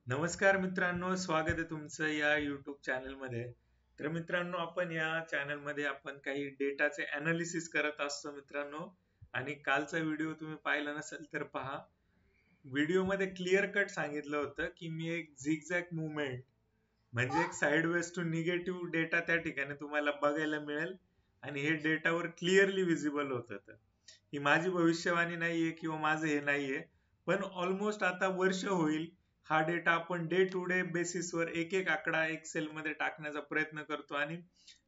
नमस्कार मित्रांनो, स्वागत आहे तुमचं या YouTube चॅनलमध्ये. तर मित्रांनो, आपण या चॅनलमध्ये आपण काही डेटाचे अनालिसिस करत असतो मित्रांनो. आणि कालचा व्हिडिओ तुम्ही पाहिला नसेल तर पहा. व्हिडिओमध्ये क्लिअर कट सांगितलं होतं की मी एक झिगझॅग मुवमेंट म्हणजे एक साइडवेज टू निगेटिव्ह डेटा त्या ठिकाणी तुम्हाला बघायला मिळेल आणि हे डेटावर क्लिअरली विजिबल होतं. ही माझी भविष्यवाणी नाहीये किंवा माझं हे नाहीये, पण ऑलमोस्ट आता वर्ष होईल हा डेटा आपण डे टू डे बेसिसवर एक एक आकडा एक्सेल मध्ये टाकण्याचा प्रयत्न करतो आणि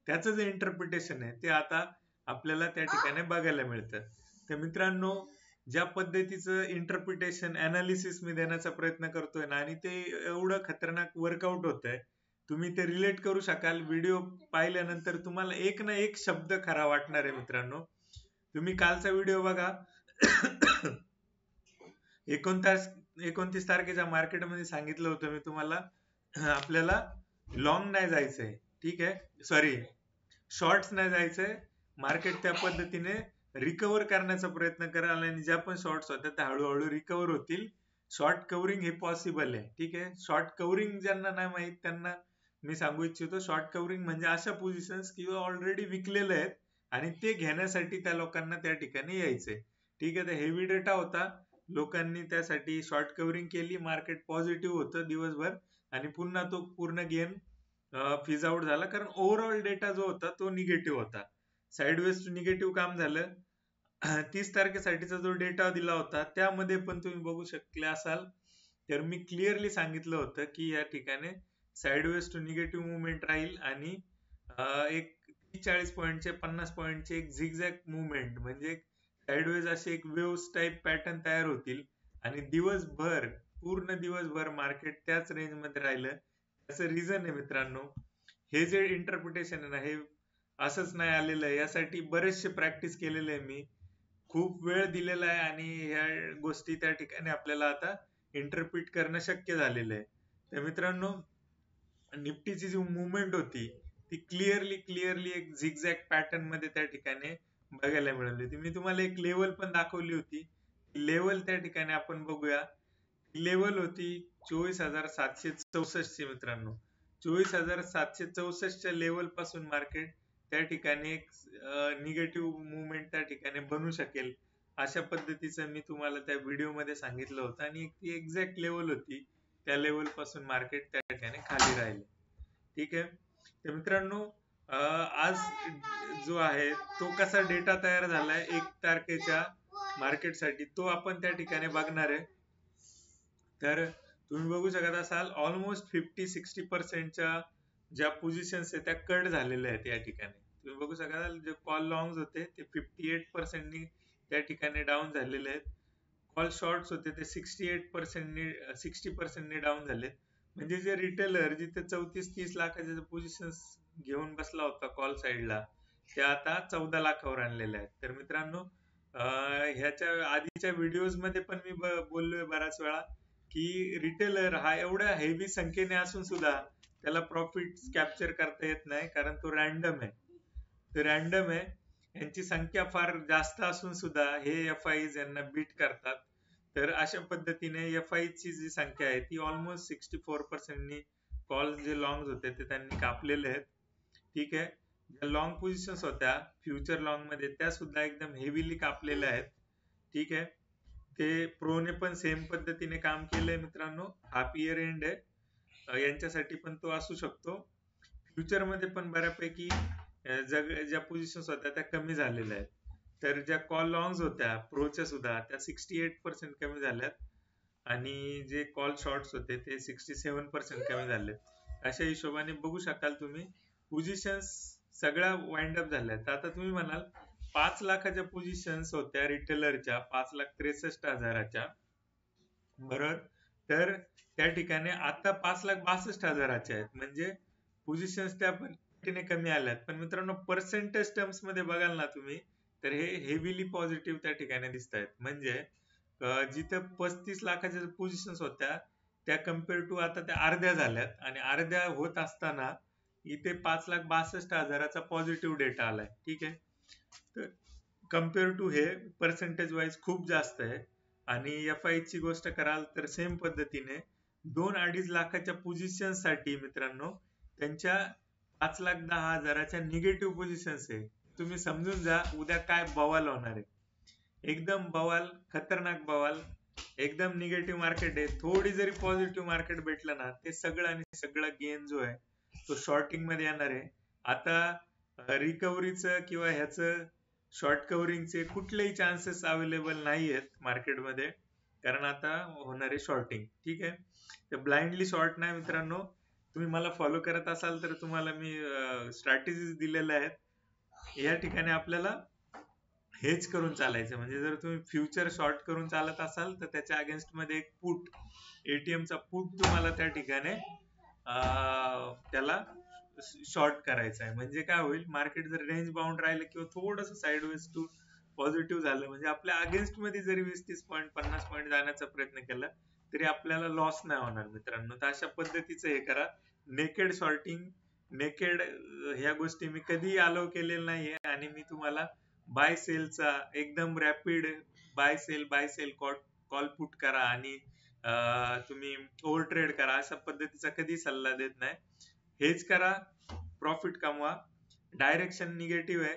त्याचं जे इंटरप्रिटेशन आहे ते आता आपल्याला त्या ठिकाणी बघायला मिळतं. तर मित्रांनो, ज्या पद्धतीचं इंटरप्रिटेशन अनालिसिस मी देण्याचा प्रयत्न करतोय ना, आणि ते एवढं खतरनाक वर्कआउट होत आहे, तुम्ही ते रिलेट करू शकाल. व्हिडिओ पाहिल्यानंतर तुम्हाला एक ना एक शब्द खरा वाटणार आहे मित्रांनो. तुम्ही कालचा व्हिडिओ बघा. 29 तारखेच्या मार्केटमध्ये सांगितलं होतं मी तुम्हाला, आपल्याला लॉंग नाही जायचंय, ठीक आहे, सॉरी शॉर्ट्स नाही जायचंय. मार्केट त्या पद्धतीने रिकव्हर करण्याचा प्रयत्न कराल आणि ज्या पण शॉर्ट्स होत्या त्या हळूहळू रिकव्हर होतील. शॉर्ट कव्हरिंग हे पॉसिबल आहे, ठीक आहे. शॉर्ट कव्हरिंग ज्यांना नाही माहित त्यांना मी सांगू इच्छितो, शॉर्ट कव्हरिंग म्हणजे अशा पोझिशन्स किंवा ऑलरेडी विकलेले आहेत आणि ते घेण्यासाठी त्या लोकांना त्या ठिकाणी यायचंय, ठीक आहे. तर हेवी डेटा होता, लोकांनी त्यासाठी शॉर्ट कव्हरिंग केली, मार्केट पॉझिटिव्ह होतं दिवसभर आणि पुन्हा तो पूर्ण गेम फिज आउट झाला, कारण ओव्हरऑल डेटा जो होता तो निगेटिव्ह होता. साइडवेज टू निगेटिव्ह काम झालं. 30 तारखेसाठीचा जो डेटा दिला होता त्यामध्ये पण तुम्ही बघू शकले असाल, तर मी क्लिअरली सांगितलं होतं की या ठिकाणी साइडवेज टू निगेटिव्ह मुवमेंट राहील आणि एक 30-40 पॉईंटचे 50 पॉईंटचे एक झिगझॅग मुवमेंट म्हणजे साइडवेज असे एक वेव्स टाइप पॅटर्न तयार होतील आणि दिवसभर, पूर्ण दिवसभर मार्केट त्याच रेंज मध्ये राहिलं. त्याचं रिझन आहे मित्रांनो, हे जे इंटरप्रिटेशन आहे ना, हे असंच नाही आलेलं आहे. यासाठी बरेचसे प्रॅक्टिस केलेले आहे मी, खूप वेळ दिलेला आहे आणि ह्या गोष्टी त्या ठिकाणी आपल्याला आता इंटरप्रिट करणं शक्य झालेलं आहे. तर मित्रांनो, निफ्टीची जी मुवमेंट होती ती क्लिअरली एक झिगझॅग पॅटर्न मध्ये त्या ठिकाणी बघायला मिळाली होती. मी तुम्हाला एक लेवल पण दाखवली होती. लेवल त्या ठिकाणी आपण बघूया. लेवल होती 24,764 ची मित्रांनो. 24,764च्या लेवल पासून मार्केट त्या ठिकाणी एक निगेटिव्ह मुवमेंट त्या ठिकाणी बनू शकेल, अशा पद्धतीचं मी तुम्हाला त्या व्हिडिओ मध्ये सांगितलं होतं आणि ती एक्झॅक्ट लेवल होती. त्या लेवल पासून मार्केट त्या ठिकाणी खाली राहिले, ठीक आहे. तर मित्रांनो, आज जो आहे तो कसा डेटा तयार झालाय 1 तारखेच्या मार्केटसाठी तो आपण त्या ठिकाणी बघणार आहे. तर तुम्ही बघू शकत असाल ऑलमोस्ट 50-60% ज्या पोझिशन्स आहेत त्या कट झालेल्या आहेत या ठिकाणी. तुम्ही बघू शकाल जे कॉल लॉंग्स होते ते 58% त्या ठिकाणी डाऊन झालेले आहेत. कॉल शॉर्ट्स होते ते 60% डाऊन झाले. म्हणजे जे रिटेलर जिथे 34-30 लाखाचे पोझिशन्स घेऊन बसला होता कॉल साईडला, ते आता 14 लाखावर आणलेले आहेत. तर मित्रांनो, ह्याच्या आधीच्या व्हिडिओज मध्ये पण मी बोललोय बऱ्याच वेळा की रिटेलर हा एवढ्या हेवी संख्येने असून सुद्धा त्याला प्रॉफिट कॅप्चर करता येत नाही, कारण तो रॅन्डम आहे. तो रॅन्डम आहे, यांची संख्या फार जास्त असून सुद्धा हे एफ आय यांना बीट करतात. तर अशा पद्धतीने एफ आय ची जी संख्या आहे ती ऑलमोस्ट 64%नी कॉल जे लॉंग होते ते त्यांनी कापलेले आहेत, ठीक आहे. ज्या लॉंग पोझिशन्स होत्या फ्युचर लॉंग मध्ये त्या सुद्धा एकदम हेवीली कापलेल्या आहेत, ठीक आहे. ते प्रोने पण सेम पद्धतीने काम केलंय मित्रांनो. हाफ इयर एंड आहे, यांच्यासाठी पण तो असू शकतो. फ्युचर मध्ये पण बऱ्यापैकी ज्या पोझिशन्स होत्या त्या कमी झालेल्या आहेत. तर ज्या कॉल लॉंग्स होत्या प्रोच्या सुद्धा त्या 68% कमी झाल्यात आणि जे कॉल शॉर्ट्स होते ते 67% कमी झाले. अशा हिशोबाने बघू शकाल तुम्ही पोझिशन्स सगळ्या वाइंड अप झाल्यात. आता तुम्ही म्हणाल 5 लाखाच्या पोझिशन्स होत्या रिटेलरच्या, 5,63,000च्या, बरोबर. तर त्या ठिकाणी आता 5,62,000च्या आहेत, म्हणजे पोझिशन्स त्या पद्धतीने कमी आल्यात. पण मित्रांनो, पर्सेंटेज टर्म्स मध्ये बघाल ना तुम्ही, तर हे हेवीली पॉझिटिव्ह त्या ठिकाणी दिसत आहेत. म्हणजे जिथं 35 लाखाच्या पोझिशन्स होत्या त्या कम्पेअर टू आता त्या अर्ध्या झाल्यात आणि अर्ध्या होत असताना इथे 5,62,000चा पॉझिटिव्ह डेटा आलाय, ठीक आहे. तर कम्पेअर टू हे पर्सेंटेज वाईज खूप जास्त आहे. आणि एफ आय ची गोष्ट कराल तर सेम पद्धतीने 2-2.5 लाखाच्या पोझिशन साठी मित्रांनो त्यांच्या 5,10,000च्या निगेटिव्ह पोझिशन्स आहे. तुम्ही समजून जा उद्या काय बवाल होणार आहे. एकदम बवाल, खतरनाक बवाल, एकदम निगेटिव्ह मार्केट आहे. थोडी जरी पॉझिटिव्ह मार्केट भेटलं ना, ते सगळं आणि सगळं गेन जो आहे तो शॉर्टिंग मध्ये येणार आहे. आता रिकव्हरीचं किंवा ह्याचं शॉर्ट कव्हरिंगचे कुठलेही चान्सेस अवेलेबल नाही आहेत मार्केटमध्ये, कारण आता होणार आहे शॉर्टिंग. ठीक आहे, तर ब्लाइंडली शॉर्ट नाही मित्रांनो. तुम्ही मला फॉलो करत असाल तर तुम्हाला मी स्ट्रॅटेजीज दिलेल्या आहेत. या ठिकाणी आपल्याला हेच करून चालायचं. म्हणजे जर तुम्ही फ्युचर शॉर्ट करून चालत असाल तर त्याच्या अगेन्स्ट मध्ये एक पुट, एटीएमचा पुट तुम्हाला त्या ठिकाणी त्याला शॉर्ट करायचा आहे. म्हणजे काय होईल, मार्केट जर रेंज बाउंड राहिलं किंवा थोडस साइडवेज टू पॉझिटिव्ह झालं, म्हणजे आपल्या अगेन्स्ट मध्ये जरी 20-30 पॉईंट 50 पॉईंट जाण्याचा प्रयत्न केला तरी आपल्याला लॉस नाही होणार मित्रांनो. तर अशा पद्धतीचं हे करा. नेकेड शॉर्टिंग, नेकेड ह्या गोष्टी मी कधीही अलाव केलेल्या नाहीये. आणि मी तुम्हाला बाय सेलचा एकदम rapid buy sell call put करा आणि तुम्ही ओव्हर ट्रेड करा अशा पद्धतीचा कधी सल्ला देत नाही. हेच करा, प्रॉफिट कमवा. डायरेक्शन निगेटिव्ह आहे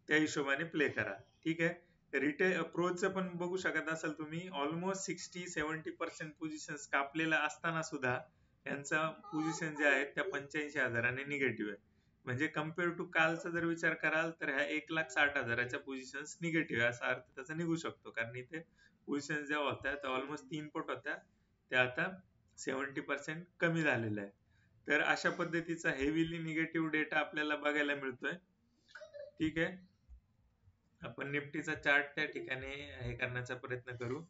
त्या हिशोबाने प्ले करा. ठीक आहे, रिटेल प्रोचं पण बघू शकत असाल तुम्ही, ऑलमोस्ट 60-70% पोझिशन कापलेला असताना सुद्धा यांचा पोझिशन जे आहेत त्या 85,000 निगेटिव्ह आहे. म्हणजे कम्पेअर टू कालचा जर विचार कराल तर ह्या 1,60,000च्या पोझिशन निगेटिव्ह आहे असा अर्थ त्याचा निघू शकतो. कारण इथे पोझिशन जेव्हा होत्या त्या ऑलमोस्ट 3 पट होत्या, त्या आता 70% कमी झालेल्या आहे. तर अशा पद्धतीचा हेवीली निगेटिव्ह डेटा आपल्याला बघायला मिळतोय. ठीक आहे, आपण निफ्टीचा चार्ट त्या ठिकाणी हे करण्याचा प्रयत्न करू.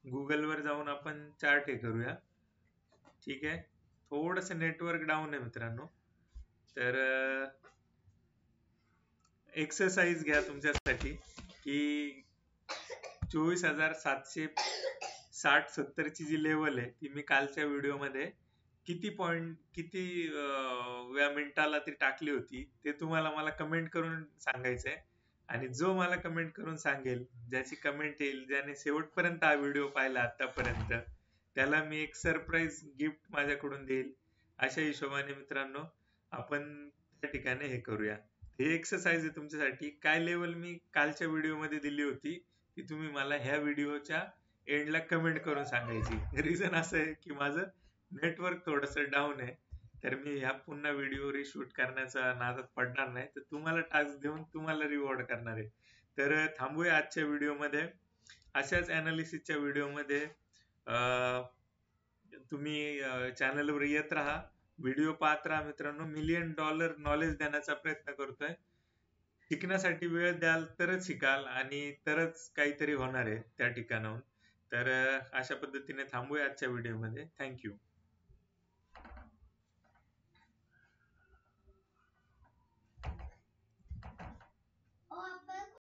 गुगल वर जाऊन आपण चार्ट हे करूया. ठीक आहे, थोडस नेटवर्क डाऊन आहे मित्रांनो, तर एक्सरसाइज घ्या तुमच्यासाठी की 24,760-70 ची जी लेवल आहे ती मी कालच्या व्हिडिओ मध्ये किती व्या मिनिटाला ती टाकली होती ते तुम्हाला मला कमेंट करून सांगायचंय. आणि जो मला कमेंट करून सांगेल, ज्याची कमेंट येईल, ज्याने शेवटपर्यंत हा व्हिडिओ पाहिला आतापर्यंत, त्याला मी एक सरप्राईज गिफ्ट माझ्याकडून देईल. अशा हिशोबाने मित्रांनो आपण त्या ठिकाणी हे करूया. हे एक्सरसाइज आहे तुमच्यासाठी. काय लेवल मी कालच्या व्हिडिओ मध्ये दिली होती ती तुम्ही मला ह्या व्हिडिओच्या एंडला कमेंट करून सांगायची. रिझन असं आहे की माझं नेटवर्क थोडस डाऊन आहे, तर मी ह्या पुन्हा व्हिडिओ रिशूट करण्याचा नादात पडणार नाही, तर तुम्हाला टास्क देऊन तुम्हाला रिवॉर्ड करणार आहे. तर थांबूया आजच्या व्हिडिओमध्ये. अशाच अनालिसिसच्या व्हिडिओमध्ये तुम्ही चॅनलवर येत राहा, व्हिडिओ पाहत राहा मित्रांनो. $1,000,000 नॉलेज देण्याचा प्रयत्न करतोय. शिकण्यासाठी वेळ द्याल तरच शिकाल आणि तरच काहीतरी होणार आहे त्या ठिकाणाहून. तर अशा पद्धतीने थांबूया आजच्या व्हिडिओमध्ये. थँक्यू.